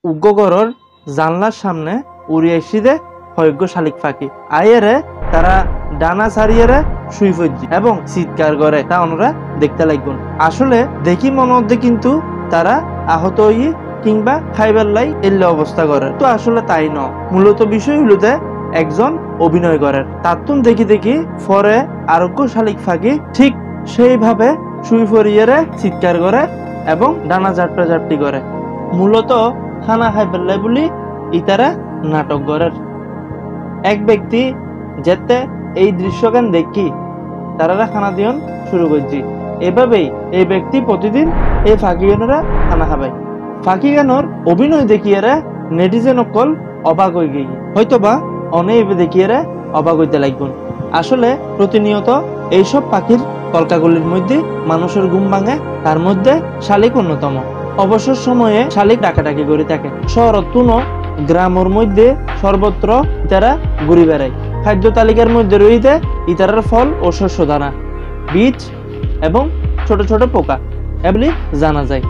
উগ্গগরর জানলার সামনে উড়িয়ে এসিদে হয়জ্ঞ শালিক পাখি আইয়েরে তারা ডানা ছাড়িয়ে শুই ফজি এবং চিৎকার করে তা ওনারা দেখতে লাগবেন। আসলে দেখি মনে হচ্ছে কিন্তু তারা আহত হই কিংবা খাইবার লাই এলে অবস্থা করে, তো আসলে তাই ন। মূলত বিষয় হইলতে একজন অভিনয় করেন, তাতুন দেখি দেখি পরে আরোগ্য শালিক পাখি ঠিক সেইভাবে শুই ফরিয়ে চিৎকার করে এবং ডানা ঝাপটি করে। মূলত খানা খাইবার লাই বলি ইতারা নাটক করেন। এক ব্যক্তি যেতে এই দৃশ্যগান দেখি তারা খানা দিয়ন শুরু করছি। এভাবেই এই ব্যক্তি প্রতিদিন এই ফাঁকিগানরা খানা খাবাই। ফাঁকিগানোর অভিনয় দেখিয়ে নেটিজেন অকল অবাক হয়ে গিয়ে হয়তোবা অনেক দেখিয়ে অবাক হইতে লাগবেন। আসলে প্রতিনিয়ত এইসব পাখির কলকাগুলির মধ্যে মানুষের ঘুম ভাঙে, তার মধ্যে শালিক অন্যতম। অবসর সময়ে শালিক ডাকাডাকি করে থাকে। শহরতুনো গ্রামের মধ্যে সর্বত্র ইতারা ঘুরি বেড়ায়। খাদ্য তালিকার মধ্যে রয়েছে ইতারার ফল ও শস্য দানা, বীজ এবং ছোট ছোট পোকা এগুলি জানা যায়।